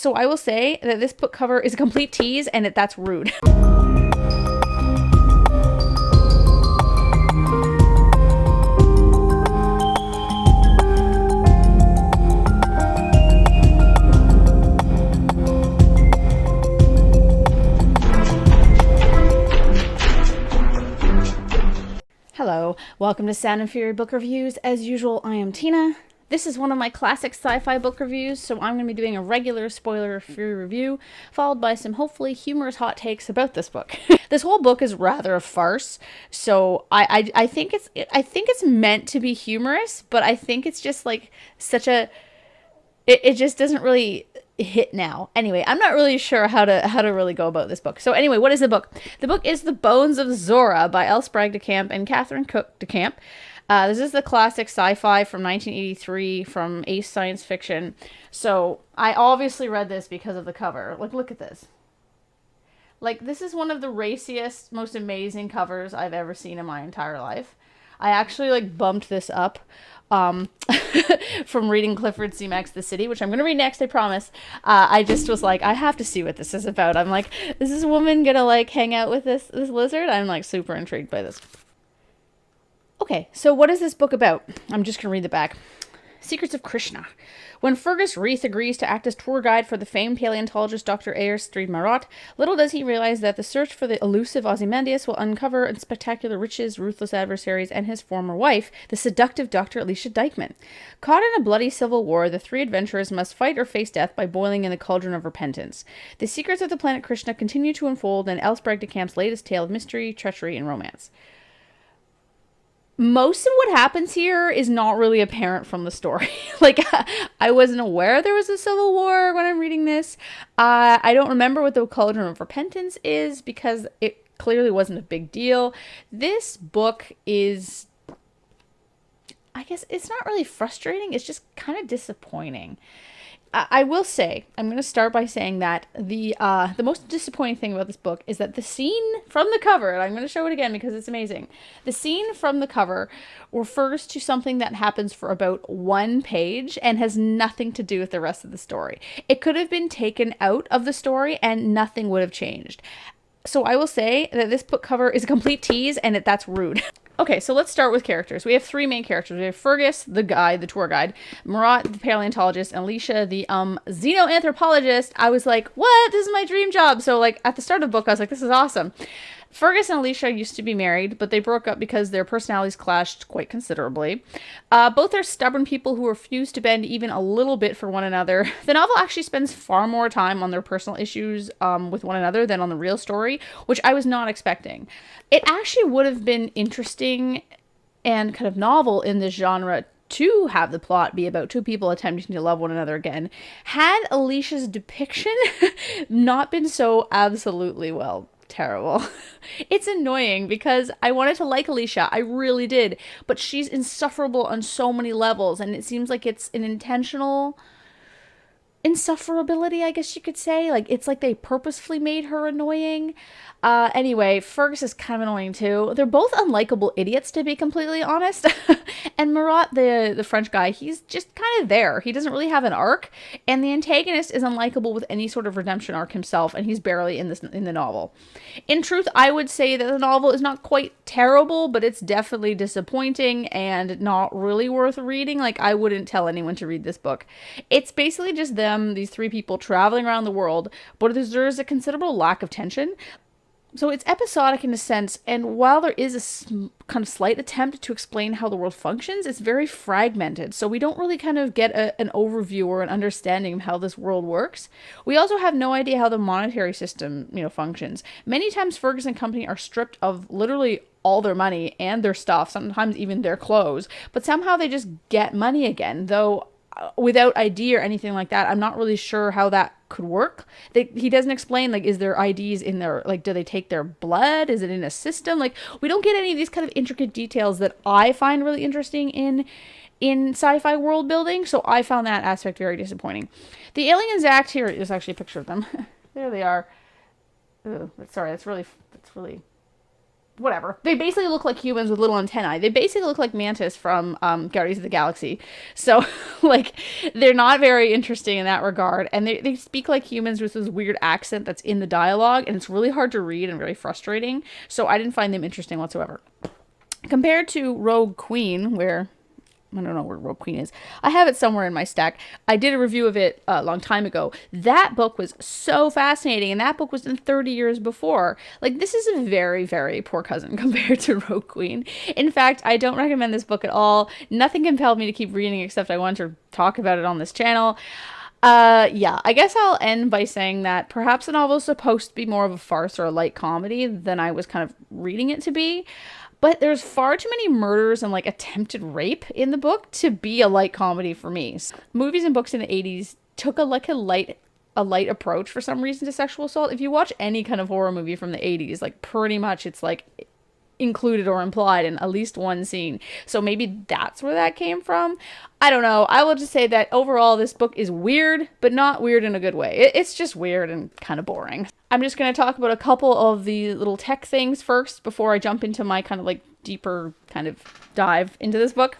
So I will say that this book cover is a complete tease, and that's rude. Hello, welcome to Sound and Fury Book Reviews. As usual, I am Tina. This is one of my classic sci-fi book reviews, so I'm going to be doing a regular spoiler-free review, followed by some hopefully humorous hot takes about this book. This whole book is rather a farce, so I think it's meant to be humorous, but I think it's just like such a... It just doesn't really hit now. Anyway, I'm not really sure how to really go about this book. So anyway, what is the book? The book is The Bones of Zora by L. Sprague de Camp and Catherine Cook de Camp. This is the classic sci-fi from 1983 from Ace Science Fiction. So I obviously read this because of the cover. Like, look at this. Like, this is one of the raciest, most amazing covers I've ever seen in my entire life. I actually like bumped this up from reading Clifford C. Max The City, which I'm going to read next, I promise. I just was like, I have to see what this is about. I'm like, is this woman going to like hang out with this lizard? I'm like super intrigued by this. Okay, so what is this book about? I'm just going to read the back. Secrets of Krishna. When Fergus Reith agrees to act as tour guide for the famed paleontologist Dr. Aerstrid Marat, little does he realize that the search for the elusive Ozymandias will uncover spectacular riches, ruthless adversaries, and his former wife, the seductive Dr. Alicia Dykman. Caught in a bloody civil war, the three adventurers must fight or face death by boiling in the cauldron of repentance. The secrets of the planet Krishna continue to unfold in L. Sprague de Camp's latest tale of mystery, treachery, and romance. Most of what happens here is not really apparent from the story. Like, I wasn't aware there was a civil war when I'm reading this. I don't remember what the Cauldron of Repentance is because it clearly wasn't a big deal. This book is, I guess it's not really frustrating. It's just kind of disappointing. I will say, I'm going to start by saying that the most disappointing thing about this book is that the scene from the cover, and I'm going to show it again because it's amazing, the scene from the cover refers to something that happens for about one page and has nothing to do with the rest of the story. It could have been taken out of the story and nothing would have changed. So I will say that this book cover is a complete tease and that's rude. Okay, so let's start with characters. We have three main characters. We have Fergus, the guide, the tour guide, Marat, the paleontologist, and Alicia, the xenoanthropologist. I was like, what? This is my dream job. So like at the start of the book, I was like, this is awesome. Fergus and Alicia used to be married, but they broke up because their personalities clashed quite considerably. Both are stubborn people who refuse to bend even a little bit for one another. The novel actually spends far more time on their personal issues with one another than on the real story, which I was not expecting. It actually would have been interesting and kind of novel in this genre to have the plot be about two people attempting to love one another again, had Alicia's depiction not been so absolutely, well, terrible. It's annoying because I wanted to like Alicia. I really did. But she's insufferable on so many levels, and it seems like it's an intentional insufferability, I guess you could say. Like, it's like they purposefully made her annoying. Anyway, Fergus is kind of annoying too. They're both unlikable idiots, to be completely honest. And Marat, the French guy, he's just kind of there. He doesn't really have an arc, and the antagonist is unlikable with any sort of redemption arc himself, and he's barely in the novel. In truth, I would say that the novel is not quite terrible, but it's definitely disappointing and not really worth reading. Like, I wouldn't tell anyone to read this book. It's basically just them, these three people traveling around the world, but there's a considerable lack of tension. So it's episodic in a sense, and while there is a kind of slight attempt to explain how the world functions, it's very fragmented, so we don't really kind of get an overview or an understanding of how this world works. We also have no idea how the monetary system, functions. Many times Fergus and company are stripped of literally all their money and their stuff, sometimes even their clothes, but somehow they just get money again, though without ID or anything like that. I'm not really sure how that could work. He doesn't explain, like, is there IDs in their, like, do they take their blood? Is it in a system? Like, we don't get any of these kind of intricate details that I find really interesting in sci-fi world building, so I found that aspect very disappointing. The aliens act, here is actually a picture of them. There they are. Sorry, that's really whatever. They basically look like humans with little antennae. They basically look like Mantis from Guardians of the Galaxy. So, like, they're not very interesting in that regard. And they speak like humans with this weird accent that's in the dialogue. And it's really hard to read and very frustrating. So I didn't find them interesting whatsoever. Compared to Rogue Queen, where... I don't know where Rogue Queen is. I have it somewhere in my stack. I did a review of it a long time ago. That book was so fascinating, and that book was done 30 years before. Like, this is a very, very poor cousin compared to Rogue Queen. In fact, I don't recommend this book at all. Nothing compelled me to keep reading except I wanted to talk about it on this channel. Yeah, I guess I'll end by saying that perhaps the novel is supposed to be more of a farce or a light comedy than I was kind of reading it to be. But there's far too many murders and like attempted rape in the book to be a light comedy for me. Movies and books in the 80s took a light approach for some reason to sexual assault. If you watch any kind of horror movie from the 80s, like pretty much it's like included or implied in at least one scene. So maybe that's where that came from. I don't know. I will just say that overall this book is weird, but not weird in a good way. It's just weird and kind of boring. I'm just going to talk about a couple of the little tech things first before I jump into my kind of like deeper kind of dive into this book.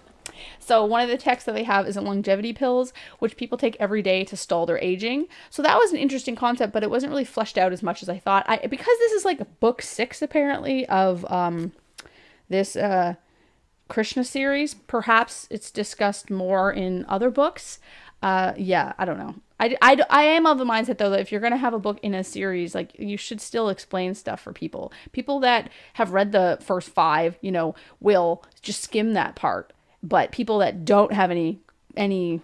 So one of the techs that they have is longevity pills, which people take every day to stall their aging. So that was an interesting concept, but it wasn't really fleshed out as much as I thought. Because this is like book 6 apparently of this Krishna series, perhaps it's discussed more in other books. Yeah, I don't know. I am of the mindset though that if you're going to have a book in a series, like you should still explain stuff for people. People that have read the first 5, you know, will just skim that part. But people that don't have any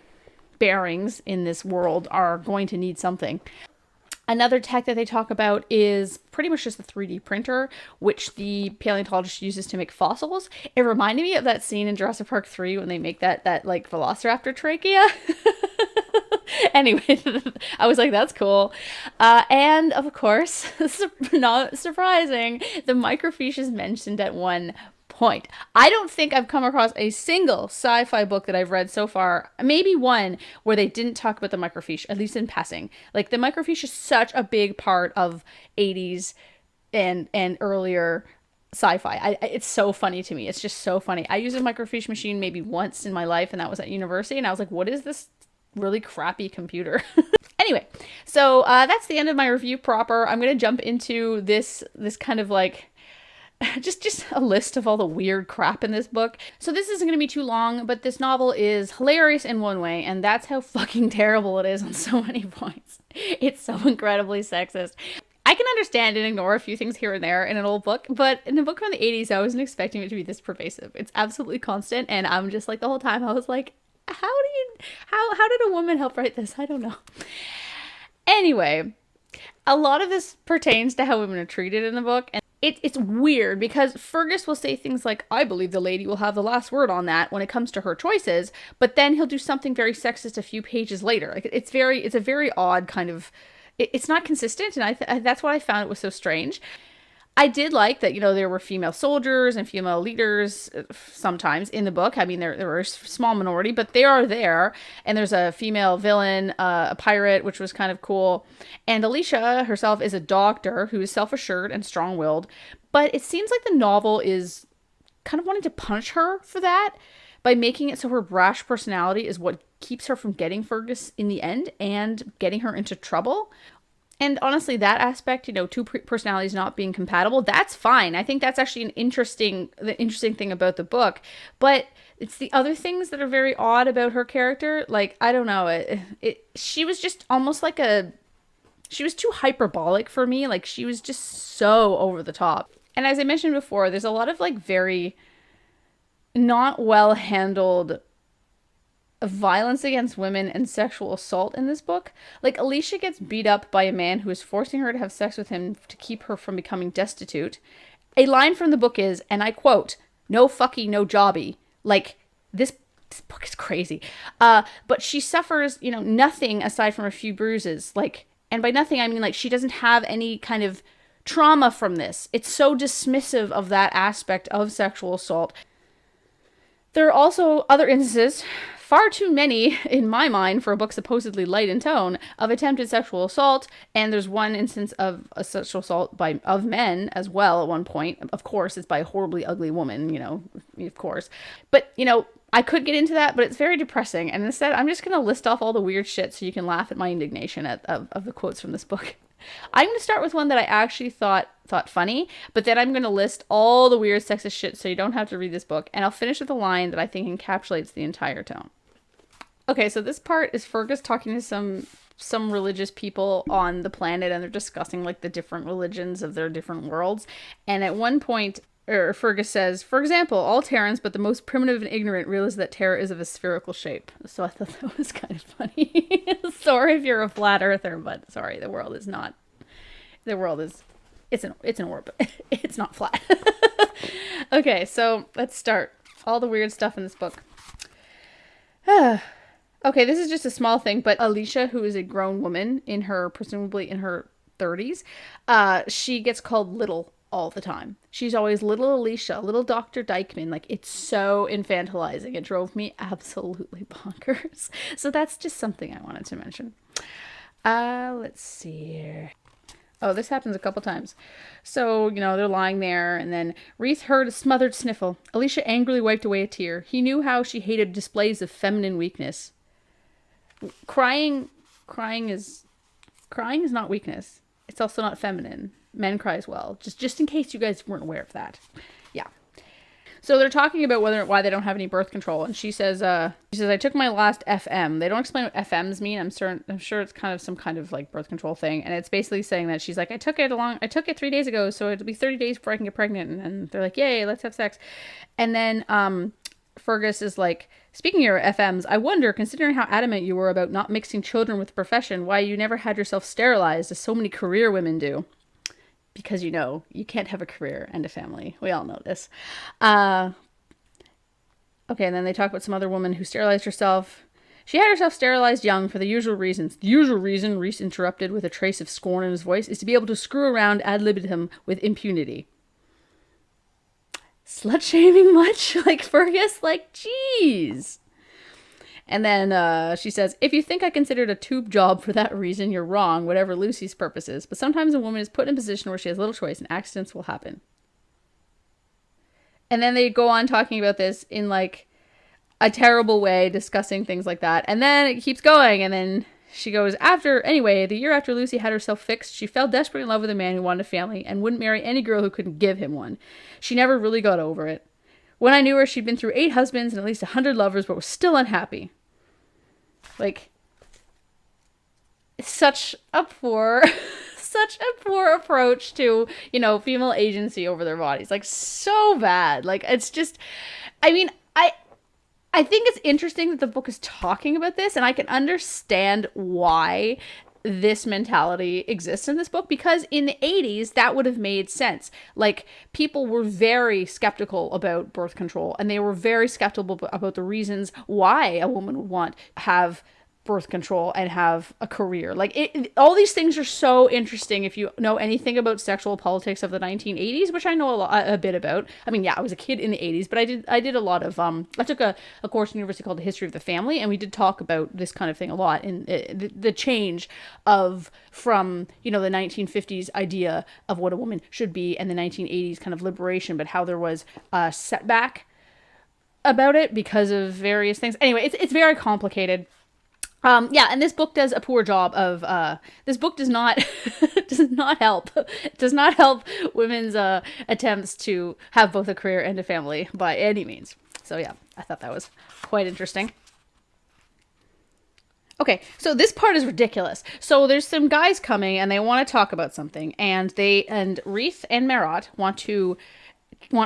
bearings in this world are going to need something. Another tech that they talk about is pretty much just the 3D printer, which the paleontologist uses to make fossils. It reminded me of that scene in Jurassic Park 3 when they make that like velociraptor trachea. Anyway, I was like, that's cool. And of course, not surprising, the microfiche is mentioned at one point. I don't think I've come across a single sci-fi book that I've read so far, maybe one, where they didn't talk about the microfiche, at least in passing. Like, the microfiche is such a big part of 80s and earlier sci-fi. It's so funny to me. It's just so funny. I used a microfiche machine maybe once in my life, and that was at university, and I was like, what is this really crappy computer? Anyway, so that's the end of my review proper. I'm going to jump into this kind of like just a list of all the weird crap in this book. So this isn't going to be too long, but this novel is hilarious in one way, and that's how fucking terrible it is on so many points. It's so incredibly sexist. I can understand and ignore a few things here and there in an old book, but in a book from the 80s, I wasn't expecting it to be this pervasive. It's absolutely constant, and I'm just like, the whole time I was like, how did a woman help write this? I don't know. Anyway, a lot of this pertains to how women are treated in the book, and it's weird because Fergus will say things like, I believe the lady will have the last word on that when it comes to her choices, but then he'll do something very sexist a few pages later. Like, it's a very odd kind of, it's not consistent, and that's why I found it was so strange. I did like that, you know, there were female soldiers and female leaders sometimes in the book. I mean, there were a small minority, but they are there. And there's a female villain, a pirate, which was kind of cool. And Alicia herself is a doctor who is self-assured and strong-willed. But it seems like the novel is kind of wanting to punish her for that by making it so her brash personality is what keeps her from getting Fergus in the end and getting her into trouble. And honestly, that aspect, you know, two personalities not being compatible, that's fine. I think that's actually the interesting thing about the book. But it's the other things that are very odd about her character. Like, I don't know, she was just almost like she was too hyperbolic for me. Like, she was just so over the top. And as I mentioned before, there's a lot of like very not well handled violence against women and sexual assault in this book. Like, Alicia gets beat up by a man who is forcing her to have sex with him to keep her from becoming destitute. A line from the book is, and I quote, "No fucky, no jobby." Like, this book is crazy. But she suffers, you know, nothing aside from a few bruises. Like, and by nothing, I mean, like, she doesn't have any kind of trauma from this. It's so dismissive of that aspect of sexual assault. There are also other instances, far too many, in my mind, for a book supposedly light in tone, of attempted sexual assault. And there's one instance of a sexual assault of men as well at one point. Of course, it's by a horribly ugly woman, of course. But, I could get into that, but it's very depressing. And instead, I'm just going to list off all the weird shit so you can laugh at my indignation of the quotes from this book. I'm going to start with one that I actually thought funny, but then I'm going to list all the weird sexist shit so you don't have to read this book. And I'll finish with a line that I think encapsulates the entire tone. Okay, so this part is Fergus talking to some religious people on the planet, and they're discussing like the different religions of their different worlds. And at one point, Fergus says, for example, all Terrans, but the most primitive and ignorant, realize that Terra is of a spherical shape. So I thought that was kind of funny. Sorry if you're a flat earther, but sorry, the world is not. The world is, it's an orb. It's not flat. Okay, so let's start. All the weird stuff in this book. Okay, this is just a small thing, but Alicia, who is a grown woman presumably in her 30s, she gets called little all the time. She's always little Alicia, little Dr. Dykeman. Like, it's so infantilizing. It drove me absolutely bonkers. So that's just something I wanted to mention. Let's see here. Oh, this happens a couple times. So, they're lying there, and then Reith heard a smothered sniffle. Alicia angrily wiped away a tear. He knew how she hated displays of feminine weakness. Crying is not weakness. It's also not feminine. Men cry as well. Just in case you guys weren't aware of that. Yeah. So they're talking about why they don't have any birth control, and she says, I took my last FM. They don't explain what FMs mean. I'm sure it's kind of some kind of like birth control thing, and it's basically saying that she's like, I took it 3 days ago, so it'll be 30 days before I can get pregnant. And they're like, yay, let's have sex. And then Fergus is like, speaking of your FMs, I wonder, considering how adamant you were about not mixing children with the profession, why you never had yourself sterilized, as so many career women do. Because, you can't have a career and a family. We all know this. Okay, and then they talk about some other woman who sterilized herself. She had herself sterilized young for the usual reasons. The usual reason, Reese interrupted with a trace of scorn in his voice, is to be able to screw around ad libitum with impunity. Slut-shaming much? Like Fergus? Like, jeez. And then she says, if you think I considered a tube job for that reason, you're wrong, whatever Lucy's purpose is. But sometimes a woman is put in a position where she has little choice and accidents will happen. And then they go on talking about this in like a terrible way, discussing things like that. And then it keeps going. And then she goes, the year after Lucy had herself fixed, she fell desperately in love with a man who wanted a family and wouldn't marry any girl who couldn't give him one. She never really got over it. When I knew her, she'd been through 8 husbands and at least 100 lovers, but was still unhappy. Like, such a poor approach to, female agency over their bodies. Like, so bad. Like, it's just, I mean, I think it's interesting that the book is talking about this, and I can understand why this mentality exists in this book, because in the 80s that would have made sense. Like, people were very skeptical about birth control, and they were very skeptical about the reasons why a woman would want to have birth control and have a career. Like, all these things are so interesting if you know anything about sexual politics of the 1980s, which I know a bit about. I mean, yeah, I was a kid in the 80s, but I did a lot of I took a course in university called The History of the Family, and we did talk about this kind of thing a lot, in the change from the 1950s idea of what a woman should be, and the 1980s kind of liberation, but how there was a setback about it because of various things. Anyway, it's very complicated. And this book does a poor job of, this book does not help women's, attempts to have both a career and a family by any means. So yeah, I thought that was quite interesting. Okay, so this part is ridiculous. So there's some guys coming and they want to talk about something, and Reith and Marat want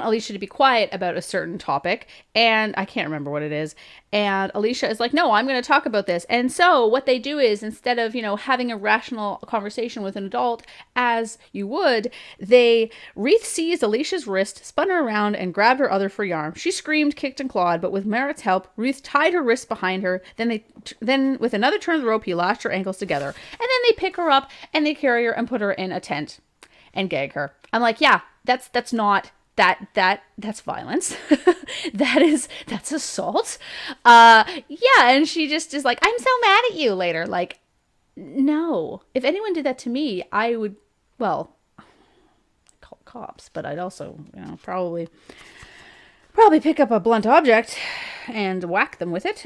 Alicia to be quiet about a certain topic, and I can't remember what it is. And Alicia is like, no, I'm going to talk about this. And so what they do is, instead of, having a rational conversation with an adult as you would, Reith seized Alicia's wrist, spun her around, and grabbed her other free arm. She screamed, kicked, and clawed, but with Marat's help, Reith tied her wrists behind her. Then with another turn of the rope, he lashed her ankles together. And then they pick her up and they carry her and put her in a tent and gag her. I'm like, yeah, that's not that's violence. That's assault. Yeah, and she just is like, I'm so mad at you later. Like, no. If anyone did that to me, I would, well, call cops, but I'd also, probably pick up a blunt object and whack them with it.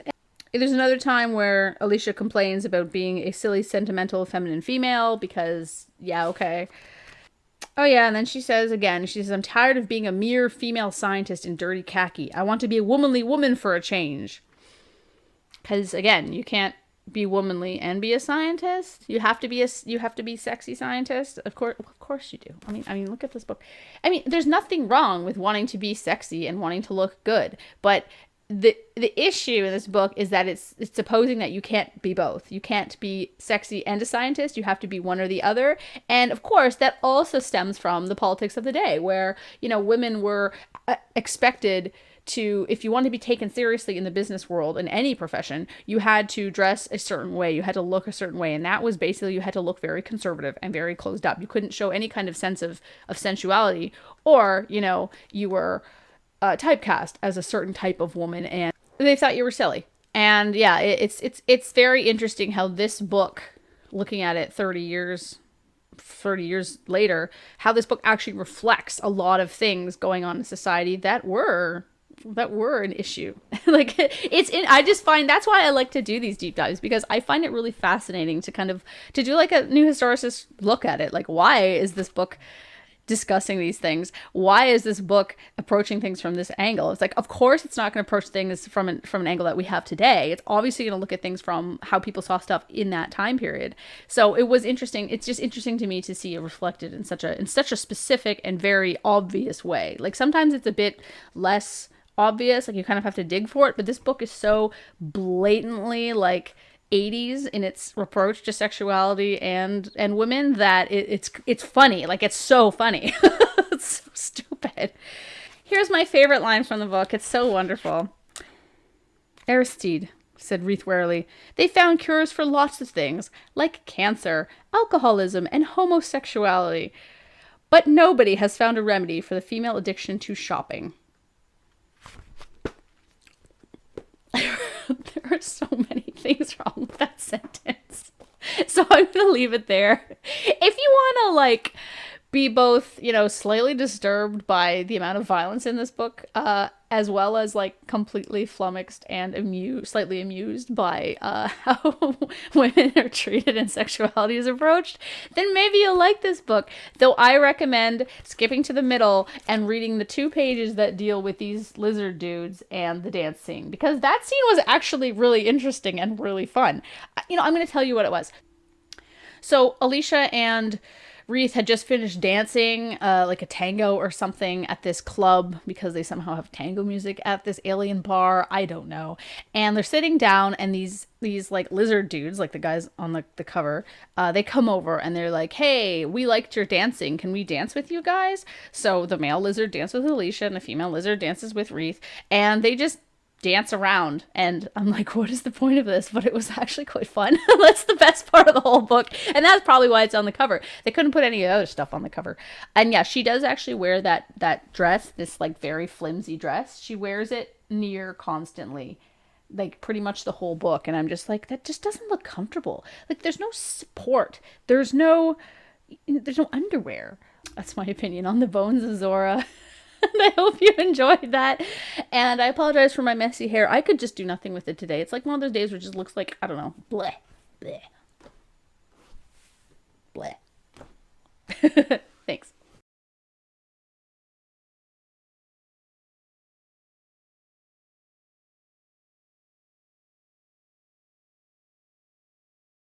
There's another time where Alicia complains about being a silly, sentimental, feminine female because, yeah, okay. Oh, yeah, and then she says again, she says, I'm tired of being a mere female scientist in dirty khaki. I want to be a womanly woman for a change. Because, again, you can't be womanly and be a scientist. You have to be sexy scientist. Of course you do. I mean, look at this book. I mean, there's nothing wrong with wanting to be sexy and wanting to look good, but the issue in this book is that it's supposing that you can't be both. You can't be sexy and a scientist. You have to be one or the other. And of course, that also stems from the politics of the day, where women were expected to, if you want to be taken seriously in the business world, in any profession, you had to dress a certain way, you had to look a certain way, and that was basically, you had to look very conservative and very closed up. You couldn't show any kind of sense of sensuality, or you were typecast as a certain type of woman, and they thought you were silly. And yeah, it's very interesting how this book, looking at it 30 years later, how this book actually reflects a lot of things going on in society that were an issue. Like, I just find that's why I like to do these deep dives, because I find it really fascinating to do like a new historicist look at it. Like, why is this book discussing these things? Why is this book approaching things from this angle? It's like, of course it's not going to approach things from an angle that we have today. It's obviously going to look at things from how people saw stuff in that time period. So it was interesting. It's just interesting to me to see it reflected in such a specific and very obvious way. Like, sometimes it's a bit less obvious, like you kind of have to dig for it, but this book is so blatantly like 80s in its approach to sexuality and women that it's funny. Like, it's so funny. It's so stupid. Here's my favorite line from the book. It's so wonderful. Aristide, said Reith warily, they found cures for lots of things, like cancer, alcoholism, and homosexuality. But nobody has found a remedy for the female addiction to shopping. There are so many things wrong with that sentence. So I'm going to leave it there. If you want to, like, be both, slightly disturbed by the amount of violence in this book, as well as, like, completely flummoxed and slightly amused by how women are treated and sexuality is approached, then maybe you'll like this book. Though I recommend skipping to the middle and reading the 2 pages that deal with these lizard dudes and the dance scene, because that scene was actually really interesting and really fun. I'm going to tell you what it was. So Alicia and Reith had just finished dancing, like a tango or something at this club, because they somehow have tango music at this alien bar. I don't know. And they're sitting down, and these like lizard dudes, like the guys on the cover, they come over and they're like, hey, we liked your dancing. Can we dance with you guys? So the male lizard dances with Alicia and the female lizard dances with Reith, and they just dance around, and I'm like, what is the point of this? But it was actually quite fun. That's the best part of the whole book, and that's probably why it's on the cover. They couldn't put any other stuff on the cover. And yeah, she does actually wear that dress, this like very flimsy dress. She wears it near constantly, like pretty much the whole book, and I'm just like, that just doesn't look comfortable. Like, there's no support, there's no underwear. That's my opinion on the Bones of Zora. And I hope you enjoyed that. And I apologize for my messy hair. I could just do nothing with it today. It's like one of those days where it just looks like, I don't know, bleh, bleh, bleh.